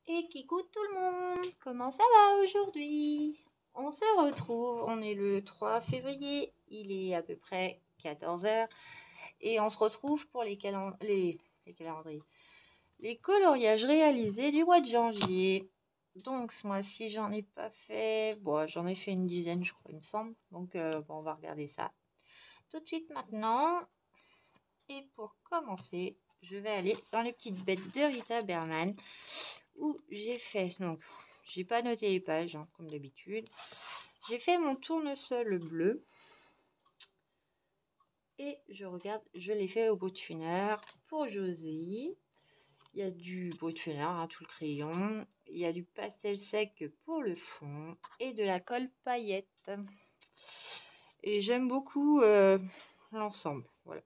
Et coucou tout le monde, comment ça va aujourd'hui? On se retrouve, on est le 3 février, il est à peu près 14 heures et on se retrouve pour les calendriers, les coloriages réalisés du mois de janvier. Donc ce mois-ci j'en ai pas fait, bon j'en ai fait une dizaine je crois il me semble, donc bon, on va regarder ça tout de suite maintenant. Et pour commencer, je vais aller dans les petites bêtes de Rita Berman où j'ai fait, donc j'ai pas noté les pages hein, comme d'habitude. J'ai fait mon tournesol bleu et je l'ai fait au Boat-Funner pour Josie. Il y a du Boat-Funner, hein, tout le crayon. Il y a du pastel sec pour le fond et de la colle paillette. Et j'aime beaucoup l'ensemble, voilà.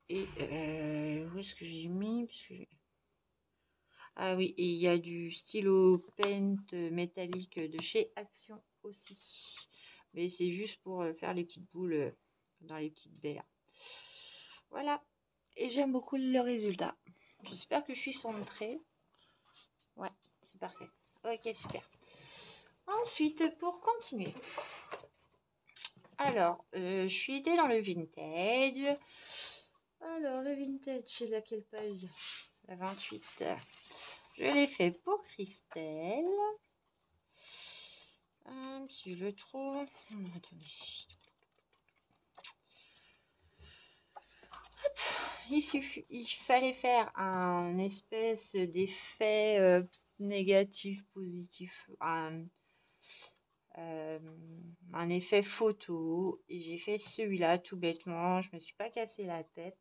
Et où est-ce que j'ai mis? Ah oui, et il y a du stylo paint métallique de chez Action aussi. Mais c'est juste pour faire les petites boules dans les petites baies là. Voilà. Et j'aime beaucoup le résultat. J'espère que je suis centrée. Ouais, c'est parfait. Ok, super. Ensuite, pour continuer. Alors, je suis été dans le vintage. Alors, le vintage, c'est laquelle page? La 28. Je l'ai fait pour Christelle. Si je le trouve. Attendez. Il fallait faire un espèce d'effet négatif, positif. Un effet photo. Et j'ai fait celui-là tout bêtement. Je me suis pas cassé la tête.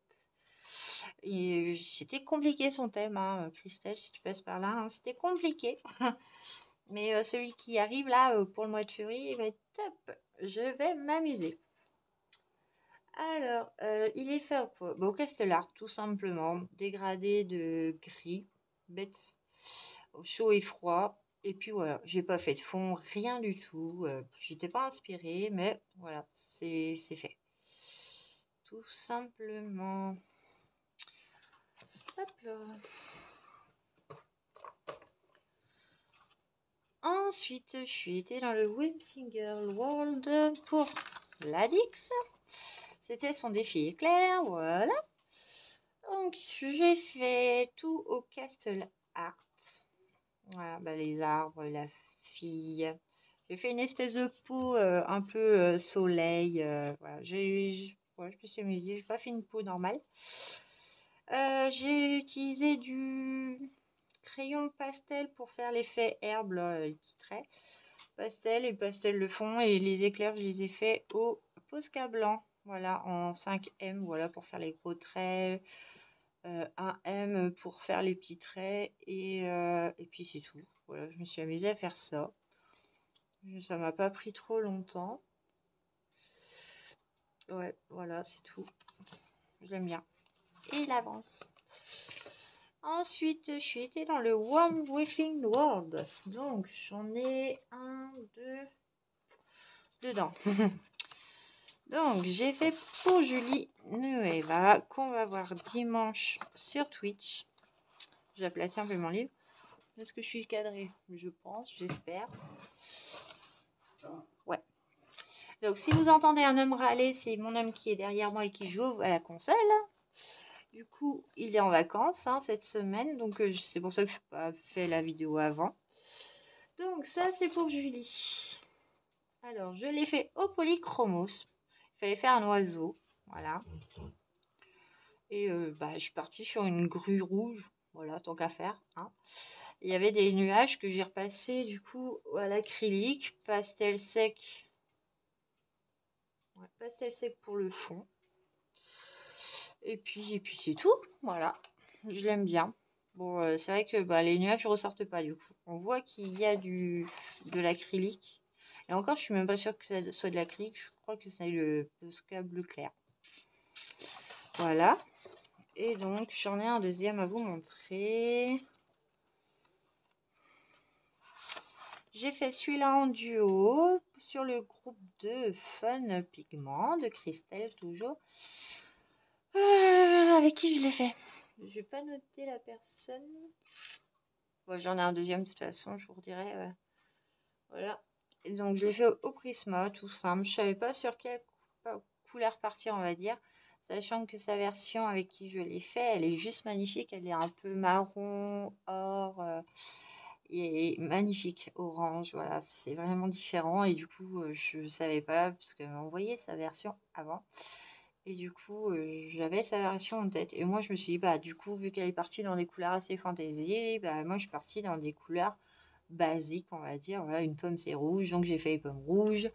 Et c'était compliqué son thème, hein, Christelle, si tu passes par là. Hein, c'était compliqué. Mais celui qui arrive là pour le mois de février, il va être top. Je vais m'amuser. Alors, il est fait au Castellar, tout simplement. Dégradé de gris, bête, chaud et froid. Et puis voilà, j'ai pas fait de fond, rien du tout. J'étais pas inspirée, mais voilà, c'est fait. Tout simplement. Hop là. Ensuite, je suis été dans le Whimsinger World pour l'Adix. C'était son défi éclair, voilà. Donc, j'ai fait tout au Castle Art. Voilà, bah, les arbres, la fille. J'ai fait une espèce de peau un peu soleil. Voilà. Ouais, je me suis amusée. J'ai pas fait une peau normale. J'ai utilisé du crayon pastel pour faire l'effet herbe, là, les petits traits. Pastel et pastel le fond. Et les éclairs, je les ai fait au Posca blanc. Voilà, en 5M, voilà, pour faire les gros traits. Un M pour faire les petits traits. Et puis c'est tout. Voilà, je me suis amusée à faire ça. Ça m'a pas pris trop longtemps. Ouais, voilà, c'est tout. Je l'aime bien. Et il avance. Ensuite, je suis été dans le Warm Wishing World. Donc, j'en ai un, deux dedans. Donc, j'ai fait pour Julie Nueva, qu'on va voir dimanche sur Twitch. J'aplatis un peu mon livre. Est-ce que je suis cadrée? Je pense, j'espère. Ouais. Donc, si vous entendez un homme râler, c'est mon homme qui est derrière moi et qui joue à la console. Du coup, il est en vacances hein, cette semaine, donc c'est pour ça que je n'ai pas fait la vidéo avant. Donc, ça, c'est pour Julie. Alors, je l'ai fait au polychromos. Il fallait faire un oiseau. Voilà. Et je suis partie sur une grue rouge. Voilà, tant qu'à faire. Hein. Il y avait des nuages que j'ai repassés du coup à l'acrylique. Pastel sec. Ouais, pastel sec pour le fond. Et puis c'est tout. Voilà. Je l'aime bien. Bon, c'est vrai que les nuages ne ressortent pas du coup. On voit qu'il y a de l'acrylique. Et encore, je suis même pas sûre que ça soit de l'acrylique. Je crois que c'est le Posca bleu clair. Voilà. Et donc, j'en ai un deuxième à vous montrer. J'ai fait celui-là en duo sur le groupe de Fun Pigment de Christelle toujours. Avec qui je l'ai fait? Je vais pas noter la personne. Bon, j'en ai un deuxième de toute façon, je vous redirai. Voilà. Et donc je l'ai fait au Prisma, tout simple. Je savais pas sur quelle couleur partir, on va dire. Sachant que sa version avec qui je l'ai fait, elle est juste magnifique. Elle est un peu marron, or, et magnifique, orange. Voilà, c'est vraiment différent. Et du coup, je savais pas, parce qu'elle m'a envoyé sa version avant. Et du coup, j'avais sa version en tête. Et moi, je me suis dit, bah, du coup, vu qu'elle est partie dans des couleurs assez fantaisie, bah, moi, je suis partie dans des couleurs basiques, on va dire. Voilà, une pomme, c'est rouge, donc j'ai fait les pommes rouges.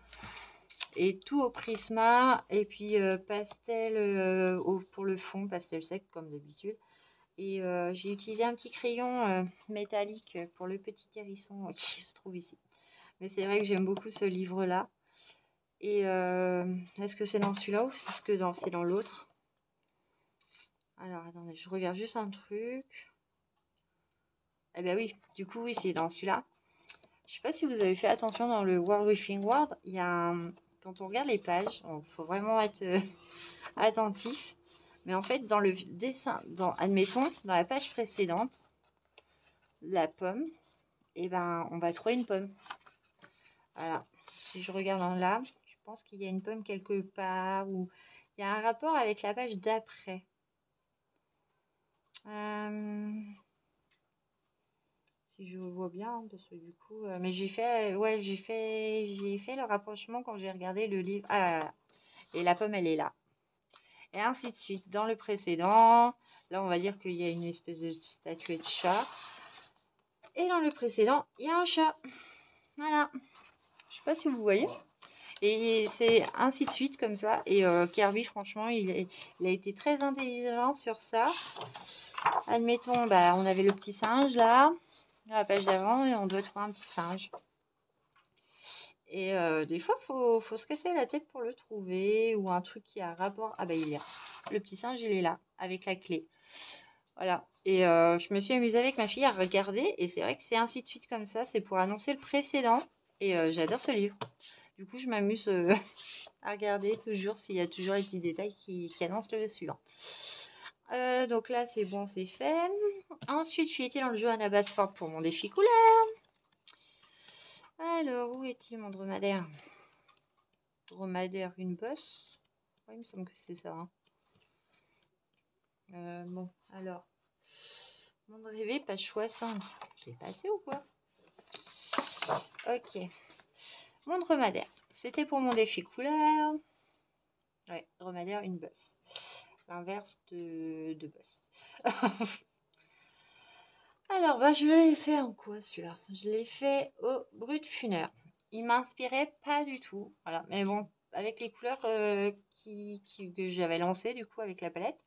Et tout au Prisma. Et puis, pastel pour le fond, pastel sec, comme d'habitude. Et j'ai utilisé un petit crayon métallique pour le petit hérisson qui se trouve ici. Mais c'est vrai que j'aime beaucoup ce livre-là. Et est-ce que c'est dans celui-là ou c'est dans l'autre? Alors, attendez, je regarde juste un truc. Eh ben oui, du coup, oui, c'est dans celui-là. Je sais pas si vous avez fait attention dans le World Within World. Il y a quand on regarde les pages, il faut vraiment être attentif. Mais en fait, dans le dessin, admettons, dans la page précédente, la pomme, et ben, on va trouver une pomme. Voilà. Si je regarde en là, je pense qu'il y a une pomme quelque part ou il y a un rapport avec la page d'après. Si je vois bien, parce que du coup, mais j'ai fait le rapprochement quand j'ai regardé le livre. Ah là là. Et la pomme, elle est là. Et ainsi de suite. Dans le précédent, là, on va dire qu'il y a une espèce de statuette de chat. Et dans le précédent, il y a un chat. Voilà. Je sais pas si vous voyez. Et c'est ainsi de suite comme ça. Et Kirby, franchement, il a été très intelligent sur ça. Admettons, bah, on avait le petit singe là, à la page d'avant, et on doit trouver un petit singe. Et des fois, faut se casser la tête pour le trouver, ou un truc qui a rapport. Ah bah il est là. Le petit singe, il est là, avec la clé. Voilà. Et je me suis amusée avec ma fille à regarder, et c'est vrai que c'est ainsi de suite comme ça. C'est pour annoncer le précédent. Et j'adore ce livre. Du coup, je m'amuse à regarder toujours s'il y a toujours les petits détails qui annoncent le suivant. Donc là, c'est bon, c'est fait. Ensuite, je suis été dans le jeu Anna Basford pour mon défi couleur. Alors, où est-il mon dromadaire? Dromadaire, une bosse. Ouais, il me semble que c'est ça. Hein. Bon, alors. Monde rêvé, page 60. Je l'ai passé ou quoi? Ok. Mon dromadaire. C'était pour mon défi couleur. Ouais, dromadaire, une bosse. L'inverse de bosse. Alors, bah, je l'ai fait en quoi celui-là? Je l'ai fait au brut funèbre. Il m'inspirait pas du tout. Voilà, mais bon, avec les couleurs que j'avais lancées du coup avec la palette,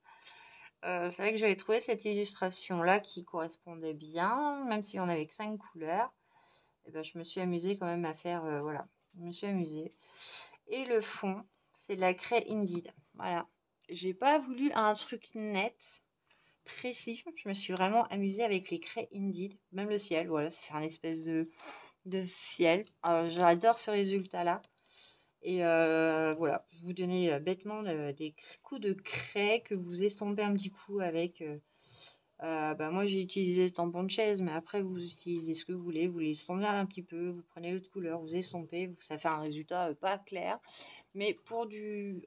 c'est vrai que j'avais trouvé cette illustration-là qui correspondait bien, même si on avait que 5 couleurs. Et ben, je me suis amusée quand même à faire, voilà, je me suis amusée. Et le fond, c'est de la craie Indeed. Voilà, j'ai pas voulu un truc net, précis. Je me suis vraiment amusée avec les craies Indeed, même le ciel. Voilà, ça fait un espèce de ciel. J'adore ce résultat-là. Et voilà, vous donnez bêtement des coups de craie que vous estompez un petit coup avec. Bah moi, j'ai utilisé tampon de chaise, mais après, vous utilisez ce que vous voulez. Vous les estompez un petit peu, vous prenez l'autre couleur, vous estompez. Ça fait un résultat pas clair. Mais pour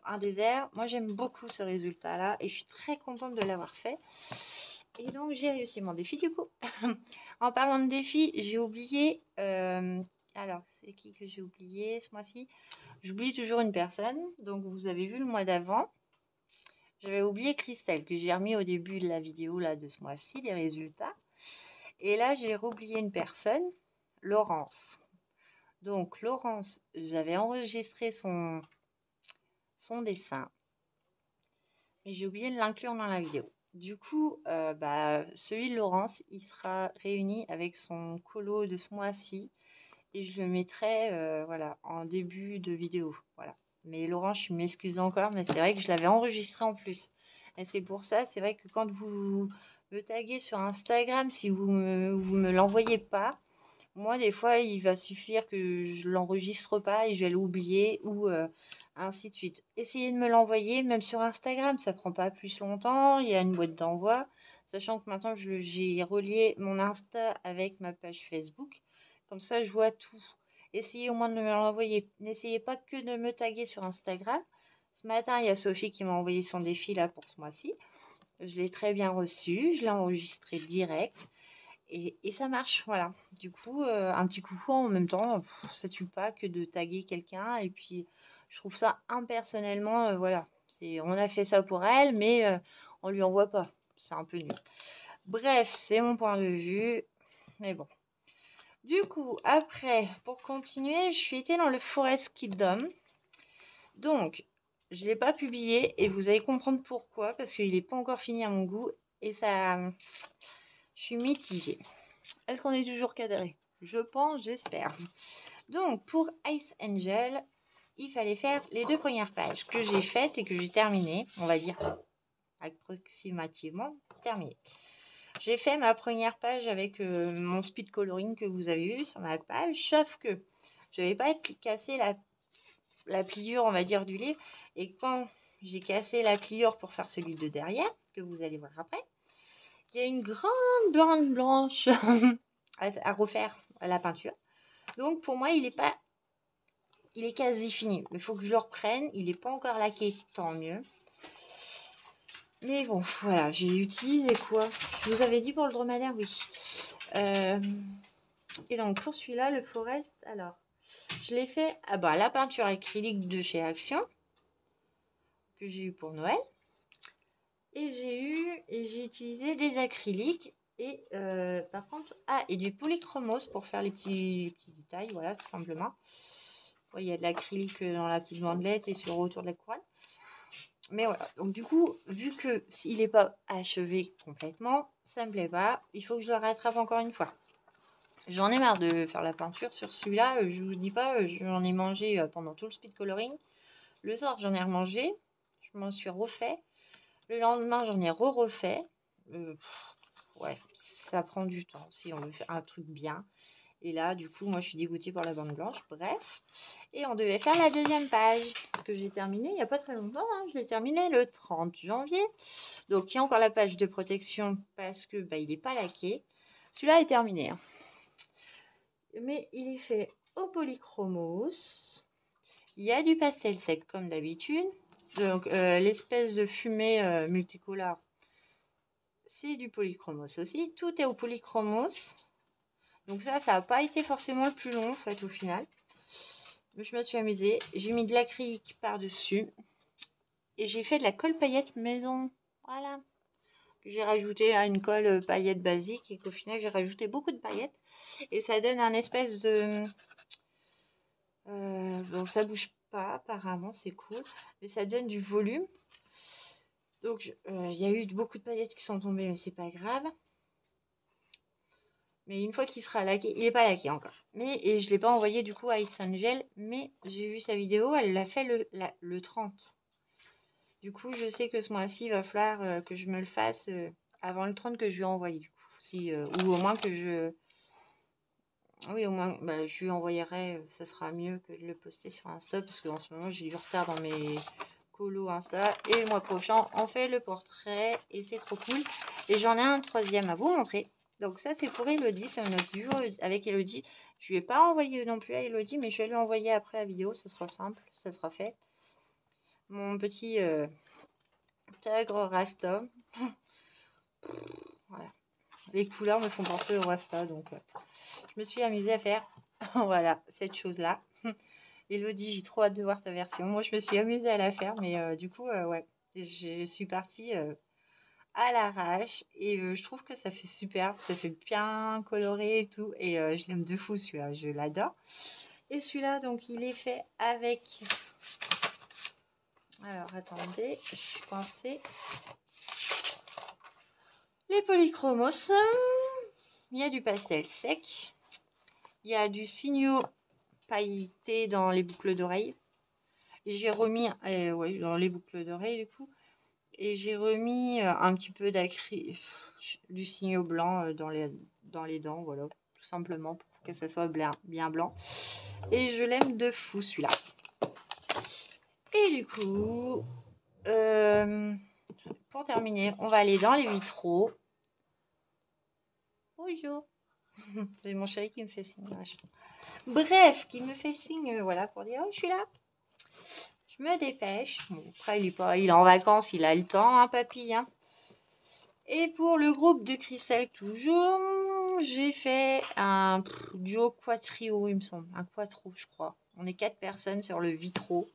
un désert, moi, j'aime beaucoup ce résultat-là et je suis très contente de l'avoir fait. Et donc, j'ai réussi mon défi du coup. En parlant de défi, j'ai oublié. Alors, c'est qui que j'ai oublié ce mois-ci? J'oublie toujours une personne. Donc, vous avez vu le mois d'avant. J'avais oublié Christelle, que j'ai remis au début de la vidéo là, de ce mois-ci, les résultats. Et là, j'ai oublié une personne, Laurence. Donc, Laurence, j'avais enregistré son dessin. Mais j'ai oublié de l'inclure dans la vidéo. Du coup, bah, celui de Laurence, il sera réuni avec son colo de ce mois-ci. Et je le mettrai voilà, en début de vidéo. Voilà. Mais Laurence, je m'excuse encore, mais c'est vrai que je l'avais enregistré en plus. Et c'est pour ça, c'est vrai que quand vous me taguez sur Instagram, si vous me l'envoyez pas, Moi, des fois, il va suffire que je l'enregistre pas et je vais l'oublier ou ainsi de suite. Essayez de me l'envoyer, même sur Instagram, ça prend pas plus longtemps. Il y a une boîte d'envoi, sachant que maintenant j'ai relié mon Insta avec ma page Facebook. Comme ça, je vois tout. Essayez au moins de me l'envoyer. N'essayez pas que de me taguer sur Instagram. Ce matin, il y a Sophie qui m'a envoyé son défi là pour ce mois-ci. Je l'ai très bien reçu, je l'ai enregistré direct et ça marche, voilà. Du coup, un petit coucou en même temps, ça tue pas que de taguer quelqu'un et puis je trouve ça impersonnellement, voilà, on a fait ça pour elle, mais on lui envoie pas. C'est un peu nul. Bref, c'est mon point de vue, mais bon. Du coup, après, pour continuer, je suis été dans le Forest Kingdom. Donc, je ne l'ai pas publié et vous allez comprendre pourquoi, parce qu'il n'est pas encore fini à mon goût et ça, je suis mitigée. Est-ce qu'on est toujours cadré? Je pense, j'espère. Donc, pour Ice Angel, il fallait faire les 2 premières pages que j'ai faites et que j'ai terminées, on va dire approximativement terminées. J'ai fait ma première page avec mon speed coloring que vous avez vu sur ma page, sauf que je n'avais pas cassé la pliure, on va dire, du livre. Et quand j'ai cassé la pliure pour faire celui de derrière, que vous allez voir après, il y a une grande bande blanche à refaire à la peinture. Donc pour moi, il est quasi fini. Il faut que je le reprenne. Il n'est pas encore laqué, tant mieux. Mais bon, voilà, j'ai utilisé quoi? Je vous avais dit pour le dromadaire, oui. Et donc pour celui-là, le Forest, alors, je l'ai fait à la peinture acrylique de chez Action, que j'ai eu pour Noël. Et j'ai utilisé des acryliques et par contre, et du polychromos pour faire les petits détails, voilà, tout simplement. Il y a de l'acrylique dans la petite bandelette et autour de la couronne. Mais voilà, donc du coup, vu que s'il n'est pas achevé complètement, ça me plaît pas. Il faut que je le rattrape encore une fois. J'en ai marre de faire la peinture sur celui-là. Je vous dis pas, j'en ai mangé pendant tout le speed coloring. Le soir, j'en ai remangé. Je m'en suis refait. Le lendemain, j'en ai refait. Ouais, ça prend du temps si on veut faire un truc bien. Et là, du coup, moi, je suis dégoûtée par la bande blanche. Bref. Et on devait faire la 2e page que j'ai terminée il n'y a pas très longtemps. Hein. Je l'ai terminée le 30 janvier. Donc, il y a encore la page de protection parce que il n'est pas laqué. Celui-là est terminé. Hein. Mais il est fait au polychromos. Il y a du pastel sec comme d'habitude. Donc, l'espèce de fumée multicolore, c'est du polychromos aussi. Tout est au polychromos. Donc ça n'a pas été forcément le plus long en fait au final. Mais je me suis amusée. J'ai mis de l'acrylique par-dessus. Et j'ai fait de la colle paillette maison. Voilà. J'ai rajouté une colle paillette basique et qu'au final j'ai rajouté beaucoup de paillettes. Et ça donne un espèce de... bon, ça bouge pas apparemment, c'est cool. Mais ça donne du volume. Donc il y a eu beaucoup de paillettes qui sont tombées, mais c'est pas grave. Mais une fois qu'il sera laqué, il n'est pas laqué encore. Et je ne l'ai pas envoyé du coup à Ice Angel, mais j'ai vu sa vidéo, elle l'a fait le 30. Du coup, je sais que ce mois-ci, il va falloir que je me le fasse avant le 30 que je lui ai envoyé du coup. Ou au moins que je... Oui, au moins, je lui envoyerai, ça sera mieux que de le poster sur Insta, parce qu'en ce moment, j'ai du retard dans mes colos Insta. Et le mois prochain, on fait le portrait, et c'est trop cool. Et j'en ai un 3e à vous montrer. Donc ça, c'est pour Elodie, c'est notre duo avec Elodie. Je ne lui ai pas envoyé non plus à Elodie, mais je vais lui envoyer après la vidéo, ce sera simple, ça sera fait. Mon petit Tigre Rasta. Voilà. Les couleurs me font penser au Rasta, donc je me suis amusée à faire voilà, cette chose-là. Elodie, j'ai trop hâte de voir ta version. Moi, je me suis amusée à la faire, mais du coup, ouais, je suis partie à l'arrache et je trouve que ça fait super, ça fait bien coloré et tout. Et je l'aime de fou celui-là, je l'adore. Et celui-là, donc, il est fait avec... Alors, attendez, je suis coincée. Les polychromos. Il y a du pastel sec. Il y a du signaux pailleté dans les boucles d'oreilles. Et j'ai remis, ouais, dans les boucles d'oreilles du coup. Et j'ai remis un petit peu du signaux blanc dans les dents, voilà, tout simplement pour que ça soit bien blanc. Et je l'aime de fou celui-là. Et du coup, pour terminer, on va aller dans les vitraux. Bonjour. C'est mon chéri qui me fait signe. Bref, qui me fait signe, voilà, pour dire, oh, je suis là. Je me dépêche. Bon, après, il est en vacances, il a le temps, hein, papy, hein. Et pour le groupe de Christelle, toujours, j'ai fait un duo quatrio, il me semble. Un quattro, je crois. On est 4 personnes sur le vitro.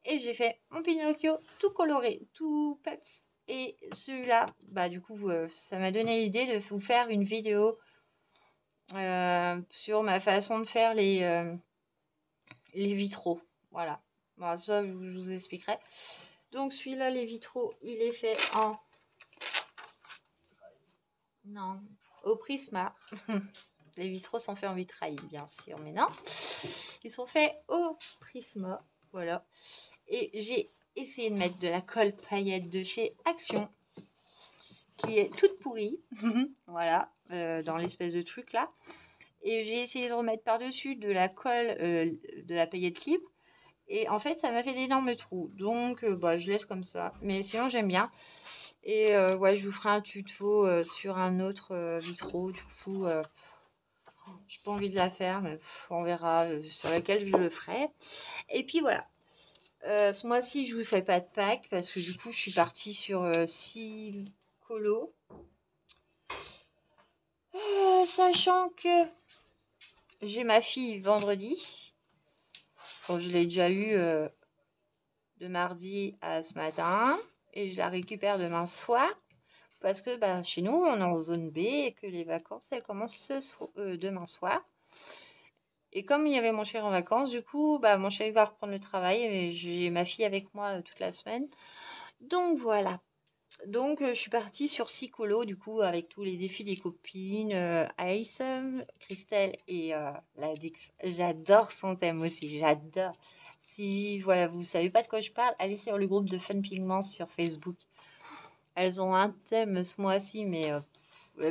Et j'ai fait mon Pinocchio tout coloré, tout peps. Et celui-là, bah du coup, ça m'a donné l'idée de vous faire une vidéo sur ma façon de faire les vitraux. Voilà. Bon, ça, je vous expliquerai. Donc celui-là, les vitraux, il est fait en... Non, au Prisma. Les vitraux sont faits en vitrail, bien sûr, mais non. Ils sont faits au Prisma. Voilà. Et j'ai essayé de mettre de la colle paillette de chez Action, qui est toute pourrie. Voilà, dans l'espèce de truc là. Et j'ai essayé de remettre par-dessus de la colle, de la paillette libre. Et en fait, ça m'a fait d'énormes trous. Donc, bah, je laisse comme ça. Mais sinon, j'aime bien. Et ouais, je vous ferai un tuto sur un autre vitraux. Du coup, j'ai pas envie de la faire, mais on verra sur laquelle je le ferai. Et puis voilà. Ce mois-ci, je vous fais pas de pack parce que du coup, je suis partie sur 6 colos. Sachant que j'ai ma fille vendredi. Bon, je l'ai déjà eu de mardi à ce matin. Et je la récupère demain soir. Parce que bah, chez nous, on est en zone B et que les vacances, elles commencent demain soir. Et comme il y avait mon chéri en vacances, du coup, bah, mon chéri va reprendre le travail et j'ai ma fille avec moi toute la semaine. Donc voilà. Donc je suis partie sur 6 colos, du coup, avec tous les défis des copines. Ice, Christelle et la Dix. J'adore son thème aussi, j'adore. Si voilà, vous savez pas de quoi je parle, allez sur le groupe de Fun Pigments sur Facebook. Elles ont un thème ce mois-ci, mais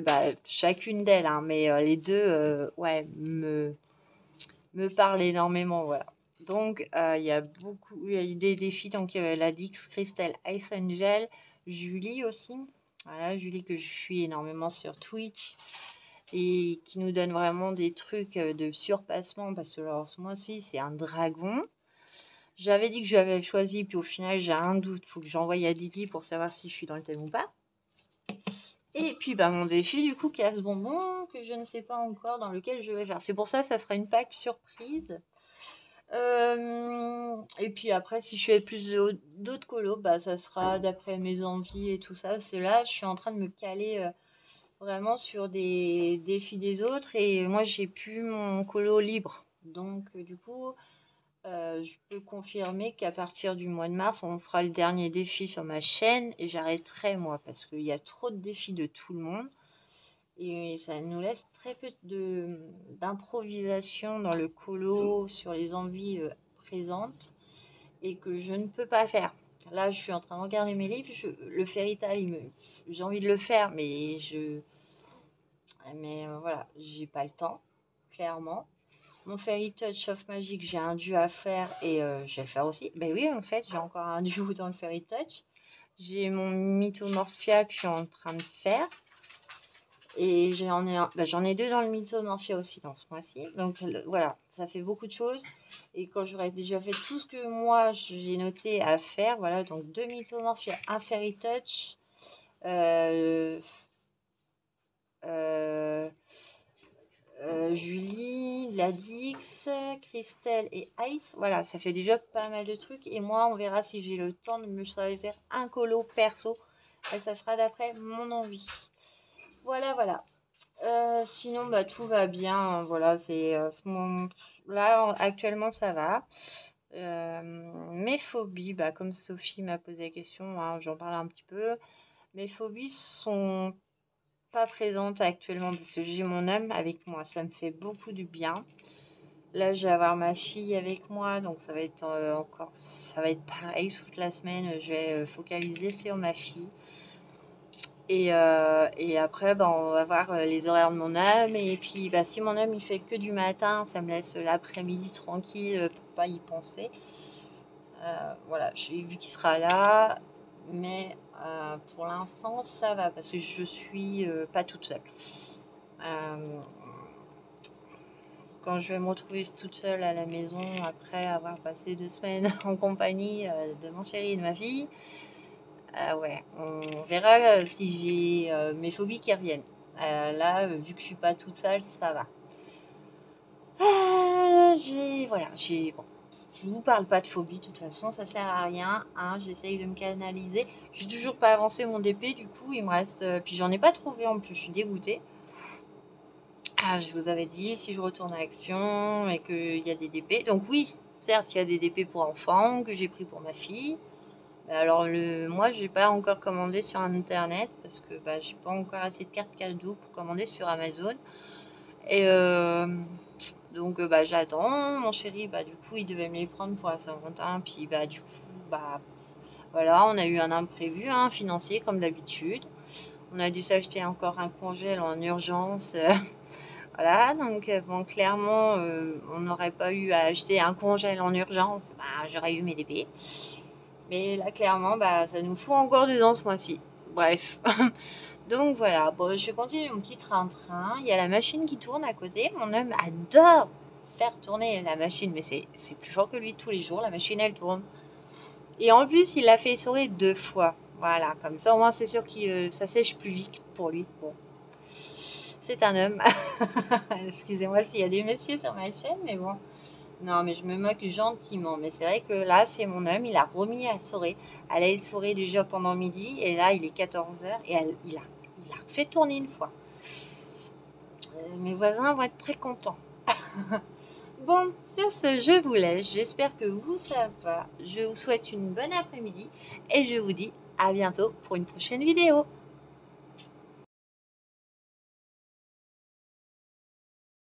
bah, chacune d'elles, hein, mais les deux, ouais, me parlent énormément, voilà. Donc, il y a des défis, donc la Dix, Christelle, Ice Angel, Julie aussi. Voilà, Julie que je suis énormément sur Twitch et qui nous donne vraiment des trucs de surpassement parce que alors, ce mois-ci, c'est un dragon. J'avais dit que j'avais choisi, puis au final, j'ai un doute. Il faut que j'envoie à Didi pour savoir si je suis dans le thème ou pas. Et puis, bah, mon défi, du coup, casse bonbon, que je ne sais pas encore dans lequel je vais faire. C'est pour ça, ça sera une pack surprise. Et puis après, si je fais plus d'autres colos, bah, ça sera d'après mes envies et tout ça. C'est là, je suis en train de me caler vraiment sur des défis des autres. Et moi, j'ai plus mon colo libre. Donc, du coup, je peux confirmer qu'à partir du mois de mars, on fera le dernier défi sur ma chaîne. Et j'arrêterai, moi, parce qu'il y a trop de défis de tout le monde. Et ça nous laisse très peu d'improvisation dans le colo sur les envies présentes et que je ne peux pas faire. Là, je suis en train de regarder mes livres. Le Fairy Tail, j'ai envie de le faire, mais voilà, j'ai pas le temps, clairement. Mon Fairy Touch of Magic, j'ai un duo à faire et je vais le faire aussi. Ben oui, en fait, j'ai encore un duo dans le Fairy Touch. J'ai mon Mythomorphia que je suis en train de faire. Et j'en ai 2 dans le Mythomorphia aussi dans ce mois-ci. Donc voilà, ça fait beaucoup de choses. Et quand j'aurai déjà fait tout ce que moi j'ai noté à faire, voilà, donc 2 Mythomorphia, un Fairy Touch, Julie, Ladix, Christelle et Ice. Voilà, ça fait déjà pas mal de trucs. Et moi, on verra si j'ai le temps de me choisir un colo perso. Et ça sera d'après mon envie. Voilà, voilà. Sinon, bah, tout va bien. Voilà, là, actuellement, ça va. Mes phobies, bah, comme Sophie m'a posé la question, hein, j'en parle un petit peu. Mes phobies sont pas présentes actuellement parce que j'ai mon âme avec moi. Ça me fait beaucoup du bien. Là, je vais avoir ma fille avec moi, donc ça va être ça va être pareil toute la semaine. Je vais focaliser sur ma fille. Et après, bah, on va voir les horaires de mon homme. Et puis, bah, si mon homme il fait que du matin, ça me laisse l'après-midi tranquille pour pas y penser. Voilà, j'ai vu qu'il sera là, mais pour l'instant, ça va parce que je suis pas toute seule. Quand je vais me retrouver toute seule à la maison après avoir passé 2 semaines en compagnie de mon chéri et de ma fille, ouais, on verra si j'ai mes phobies qui reviennent. Là, vu que je suis pas toute seule, ça va. Voilà, bon, je vous parle pas de phobie, de toute façon, ça sert à rien. Hein, j'essaye de me canaliser. J'ai toujours pas avancé mon DP, du coup, il me reste. Puis j'en ai pas trouvé en plus, je suis dégoûtée. Je vous avais dit, si je retourne à Action et qu'il y a des DP. Donc, oui, certes, il y a des DP pour enfants que j'ai pris pour ma fille. Mais alors, moi, je n'ai pas encore commandé sur Internet parce que bah, j'ai pas encore assez de cartes cadeaux pour commander sur Amazon. Et donc, bah, j'attends. Mon chéri, bah, du coup, il devait me les prendre pour la Saint-Valentin. Puis, bah, du coup, bah, voilà, on a eu un imprévu hein, financier comme d'habitude. On a dû s'acheter encore un congèle en urgence. Voilà, donc bon, clairement, on n'aurait pas eu à acheter un congèle en urgence, bah, j'aurais eu mes DP. Mais là, clairement, bah, ça nous fout encore dedans ce mois-ci. Bref. Donc voilà, bon, je vais continuer mon petit train-train. Il y a la machine qui tourne à côté. Mon homme adore faire tourner la machine, mais c'est plus fort que lui tous les jours. La machine, elle tourne. Et en plus, il l'a fait essorer 2 fois. Voilà, comme ça, au moins, c'est sûr que ça sèche plus vite pour lui. Bon, c'est un homme. Excusez-moi s'il y a des messieurs sur ma chaîne, mais bon. Non, mais je me moque gentiment. Mais c'est vrai que là, c'est mon homme. Il a remis à essorer. Elle a essoré déjà pendant midi. Et là, il est 14h. Et il a fait tourner une fois. Mes voisins vont être très contents. Bon, sur ce, je vous laisse. J'espère que vous, ça va. Je vous souhaite une bonne après-midi. Et je vous dis à bientôt pour une prochaine vidéo.